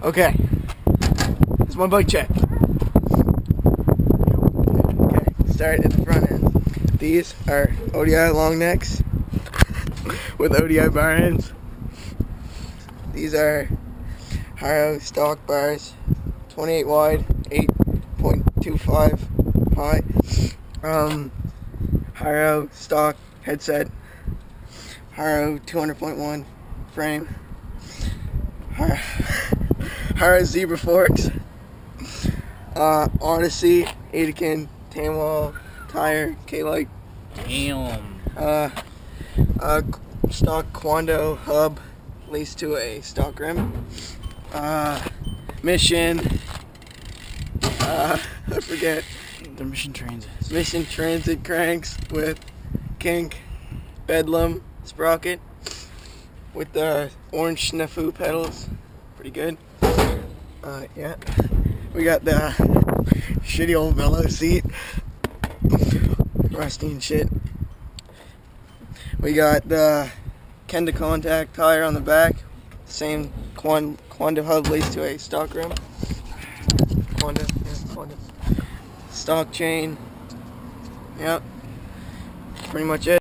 Okay, it's my bike check. Okay, start at the front end. These are ODI long necks with ODI bar ends. These are Haro stock bars, 28 wide, 8.25 high. Haro stock headset. Haro 200.1 frame. Haro zebra forks. Odyssey, Adekin, Tamwell, tire, K-Light. Damn. Stock Quando hub laced to a stock rim. Mission. I forget. The Mission Transit. Mission Transit cranks with kink Bedlam sprocket with the orange snafu pedals. Pretty good. Yeah. We got the shitty old Velo seat. Rusty and shit. We got the Kenda contact tire on the back. Same Quando hub laced to a stock rim. Quando. Stock chain. Yep. Pretty much it.